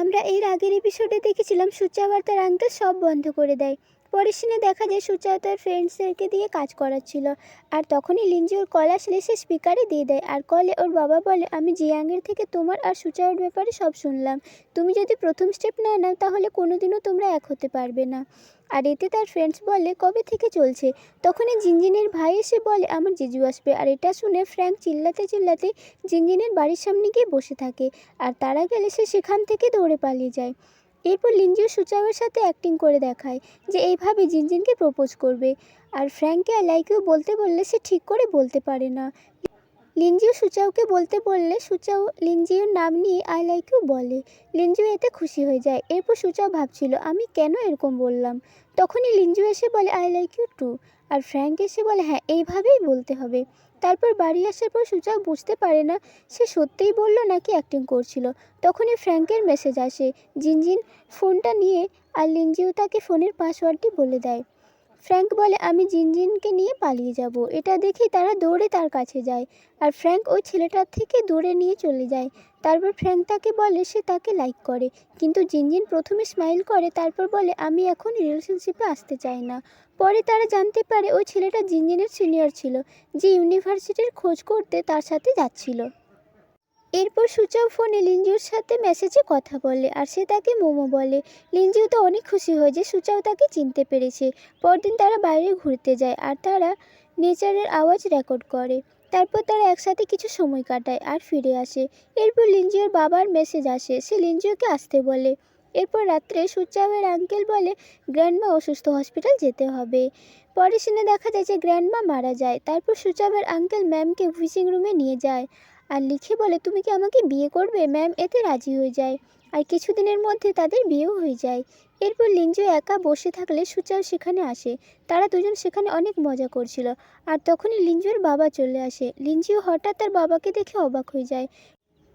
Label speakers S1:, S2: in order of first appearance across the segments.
S1: আমরা এর আগের এপিসোডে দেখেছিলাম সুচাও আর তার আঙ্কেল সব বন্ধ করে দেয়। পরের সিনে দেখা যায় সুচাও তার ফ্রেন্ডসদেরকে দিয়ে কাজ করাচ্ছিল। আর তখনই লিঞ্জি ওর কল আসলে সে স্পিকারে দিয়ে দেয়। আর কলে ওর বাবা বলে, আমি জিয়াংয়ের থেকে তোমার আর সুচাওর ব্যাপারে সব শুনলাম। তুমি যদি প্রথম স্টেপ না নাও তাহলে কোনোদিনও তোমরা এক হতে পারবে না। আর এতে তার ফ্রেন্ডস বলে, কবে থেকে চলছে? তখনই জিনজিনের ভাই এসে বলে, আমার জিজু আসবে। আর এটা শুনে ফ্র্যাঙ্ক চিল্লাতে চিল্লাতে জিনজিনের বাড়ির সামনে গিয়ে বসে থাকে। আর তারা গেলে সে সেখান থেকে দৌড়ে পালিয়ে যায়। এরপর লিঞ্জিও সুচাওয়ের সাথে অ্যাক্টিং করে দেখায় যে এইভাবে জিনজিনকে প্রপোজ করবে। আর ফ্র্যাঙ্ককে আই লাইক ইউ বলতে বললে সে ঠিক করে বলতে পারে না। লিঞ্জিও সুচাওকে বলতে বললে সুচাও লিঞ্জিওর নাম নিয়ে আই লাইক ইউ বলে। লিঞ্জিও এতে খুশি হয়ে যায়। এরপর সুচাও ভাবছিল আমি কেন এরকম বললাম। তখনই লিঞ্জিও এসে বলে আই লাইক ইউ টু। আর ফ্র্যাঙ্ক এসে বলে হ্যাঁ এইভাবেই বলতে হবে। তারপর বাড়ি আসার পর সুচাও বুঝতে পারে না সে সত্যিই বলল নাকি অ্যাক্টিং করছিল। তখনই ফ্র্যাঙ্কের মেসেজ আসে। জিনজিন ফোনটা নিয়ে আর লিঞ্জিও তাকে ফোনের পাসওয়ার্ডটি বলে দেয়। ফ্র্যাঙ্ক বলে আমি জিনজিনকে নিয়ে পালিয়ে যাব। এটা দেখেই তারা দৌড়ে তার কাছে যায়। আর ফ্র্যাঙ্ক ওই ছেলেটার থেকে দূরে নিয়ে চলে যায়। তারপর ফ্র্যাঙ্ক তাকে বলে সে তাকে লাইক করে। কিন্তু জিনজিন প্রথমে স্মাইল করে, তারপর বলে আমি এখন রিলেশনশিপে আসতে চাই না। পরে তারা জানতে পারে ওই ছেলেটা জিনজিনের সিনিয়র ছিল, যে ইউনিভার্সিটির খোঁজ করতে তার সাথে যাচ্ছিল। এরপর সুচাও ফোনে লিঞ্জিওর সাথে মেসেজে কথা বলে আর সে তাকে মোমো বলে। লিঞ্জিও তো অনেক খুশি হয় যে সুচাও তাকে চিনতে পেরেছে। পরদিন তারা বাইরে ঘুরতে যায় আর তারা নেচারের আওয়াজ রেকর্ড করে। তারপর তারা একসাথে কিছু সময় কাটায় আর ফিরে আসে। এরপর লিঞ্জিওর বাবার মেসেজ আসে, সে লিঞ্জিওকে আসতে বলে। এরপর রাত্রে সুচাওয়ের আঙ্কেল বলে গ্র্যান্ডমা অসুস্থ, হসপিটাল যেতে হবে। পরের সিনে দেখা যায় যে গ্র্যান্ডমা মারা যায়। তারপর সুচাওয়ের আঙ্কেল ম্যামকে উইসিং রুমে নিয়ে যায় আর লিখে বলে তুমি কি আমাকে বিয়ে করবে? ম্যাম এতে রাজি হয়ে যায় আর কিছুদিনের মধ্যে তাদের বিয়েও হয়ে যায়। এরপর লিঞ্জিও একা বসে থাকলে সুচাও সেখানে আসে। তারা দুজন সেখানে অনেক মজা করছিল। আর তখনই লিঞ্জিওর বাবা চলে আসে। লিঞ্জিও হঠাৎ তার বাবাকে দেখে অবাক হয়ে যায়।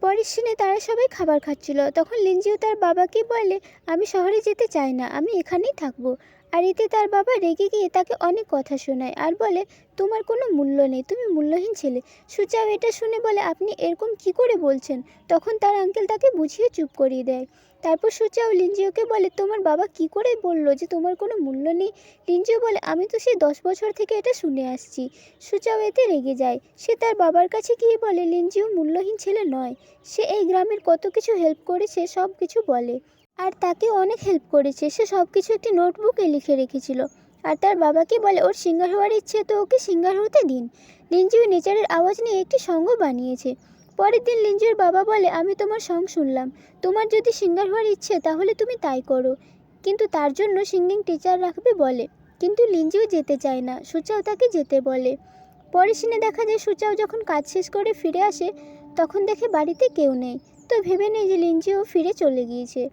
S1: পরের সিনে তারা সবাই খাবার খাচ্ছিল। তখন লিঞ্জিও তার বাবাকে বলে আমি শহরে যেতে চাই না, আমি এখানেই থাকবো। আর এতে তার বাবা রেগে গিয়ে তাকে অনেক কথা শোনায় আর বলে তোমার কোনো মূল্য নেই, তুমি মূল্যহীন ছেলে। সুচাও এটা শুনে বলে আপনি এরকম কি করে বলছেন? তখন তার আঙ্কেল তাকে বুঝিয়ে চুপ করিয়ে দেয়। তারপর সুচাও লিঞ্জিওকে বলে তোমার বাবা কি করে বললো যে তোমার কোনো মূল্য নেই? লিঞ্জিও বলে আমি তো সেই 10 বছর থেকে এটা শুনে আসছি। সুচাও এতে রেগে যায়। সে তার বাবার কাছে গিয়ে বলে লিঞ্জিও মূল্যহীন ছেলে নয়, সে এই গ্রামের কত কিছু হেল্প করেছে সব কিছু বলে। আর তাকে অনেক হেল্প করেছে, সে সব কিছু একটি নোটবুকে লিখে রেখেছিল। আর তার বাবাকে বলে ওর সিঙ্গার হওয়ার ইচ্ছে, তো ওকে সিঙ্গার হতে দিন। লিঞ্জিও নেচারের আওয়াজ নিয়ে একটি সঙ্গ বানিয়েছে। পরের দিন লিঞ্জিওর বাবা বলে আমি তোমার সং শুনলাম, তোমার যদি সিঙ্গার হওয়ার ইচ্ছে তাহলে তুমি তাই করো, কিন্তু তার জন্য সিঙ্গিং টিচার রাখবে বলে। কিন্তু লিঞ্জিও যেতে চায় না, সুচাও তাকে যেতে বলে। পরের সিনে দেখা যায় সুচাও যখন কাজ শেষ করে ফিরে আসে তখন দেখে বাড়িতে কেউ নেই। তো ভেবে নেয় যে লিঞ্জিও ফিরে চলে গিয়েছে।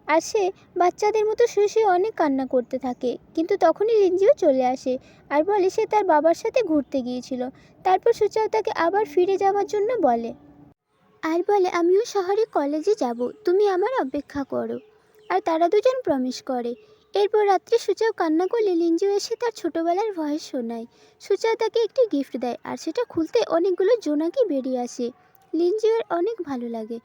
S1: আর সে বাচ্চাদের মতো শুয়ে শুয়ে অনেক কান্না করতে থাকে। কিন্তু তখনই লিঞ্জিও চলে আসে আর বলে সে তার বাবার সাথে ঘুরতে গিয়েছিল। তারপর সুচাও তাকে আবার ফিরে যাওয়ার জন্য বলে আর বলে আমিও শহরে কলেজে যাব, তুমি আমার অপেক্ষা করো। আর তারা দুজন প্রমিস করে। এরপর রাত্রে সুচাও কান্না করলে লিঞ্জিও এসে তার ছোটবেলার ভয়েস শোনায়। সুচাও তাকে একটি গিফট দেয় আর সেটা খুলতে অনেকগুলো জোনাকি বেরিয়ে আসে। লিঞ্জিওর অনেক ভালো লাগে।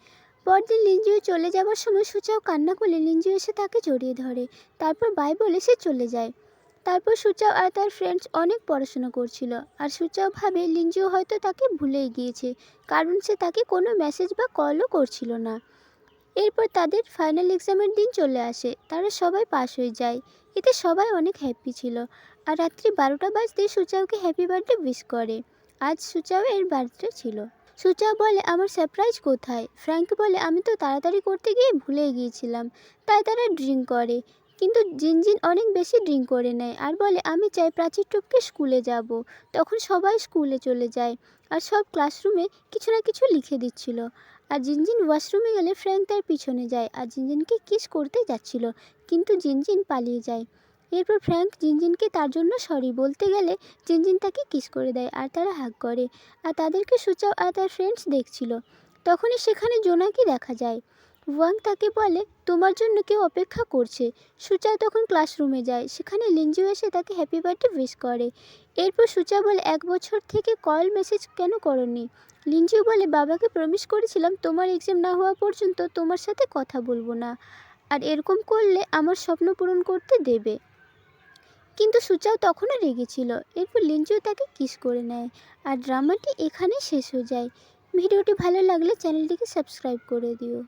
S1: পরদিন লিঞ্জিও চলে যাওয়ার সময় সুচাও কান্না করলে লিঞ্জিও এসে তাকে জড়িয়ে ধরে। তারপর বাই বলে সে চলে যায়। তারপর সুচাও আর তার ফ্রেন্ডস অনেক পড়াশোনা করছিল। আর সুচাও ভাবে লিঞ্জিও হয়তো তাকে ভুলেই গিয়েছে, কারণ সে তাকে কোনো মেসেজ বা কলও করছিল না। এরপর তাদের ফাইনাল এক্সামের দিন চলে আসে। তারা সবাই পাস হয়ে যায়। এতে সবাই অনেক হ্যাপি ছিল। আর রাত্রি 12টা বাজতে সুচাওকে হ্যাপি বার্থডে উইশ করে। আজ সুচাও এর বার্থডে ছিল। সুচাও বলে আমার সারপ্রাইজ কোথায়? ফ্র্যাঙ্ক বলে আমি তো তাড়াতাড়ি করতে গিয়ে ভুলে গিয়েছিলাম। তাই তারা ড্রিঙ্ক করে। কিন্তু জিনজিন অনেক বেশি ড্রিঙ্ক করে নেয় আর বলে আমি চাই প্রাচীর টপকে স্কুলে যাব। তখন সবাই স্কুলে চলে যায় আর সব ক্লাসরুমে কিছু না কিছু লিখে দিচ্ছিল। আর জিনজিন ওয়াশরুমে গেলে ফ্র্যাঙ্ক তার পিছনে যায় আর জিনজিনকে কিস করতে যাচ্ছিল, কিন্তু জিনজিন পালিয়ে যায়। এরপর ফ্র্যাঙ্ক জিনজিনকে তার জন্য সরি বলতে গেলে জিনজিন তাকে কিস করে দেয় আর তারা হাগ করে। আর তাদেরকে সুচাও আর তার ফ্রেন্ডস দেখছিল। তখনই সেখানে জোনাকি দেখা যায়। ওয়াং তাকে বলে তোমার জন্য কেউ অপেক্ষা করছে। সুচা তখন ক্লাসরুমে যায়, সেখানে লিঞ্জু এসে তাকে হ্যাপি বার্থডে উইশ করে। এরপর সুচা বলে 1 বছর থেকে কল মেসেজ কেন করনি। লিঞ্জু বলে বাবাকে প্রমিস করেছিলাম তোমার এক্সাম না হওয়া পর্যন্ত তোমার সাথে কথা বলবো না, আর এরকম করলে আমার স্বপ্ন পূরণ করতে দেবে। কিন্তু সুচাও তখনও রেগেছিল। এরপর লিঞ্জু তাকে কিস করে নেয়, আর ড্রামাটি এখানেই শেষ হয়ে যায়। ভিডিওটি ভালো লাগলে চ্যানেলটিকে সাবস্ক্রাইব করে দিও।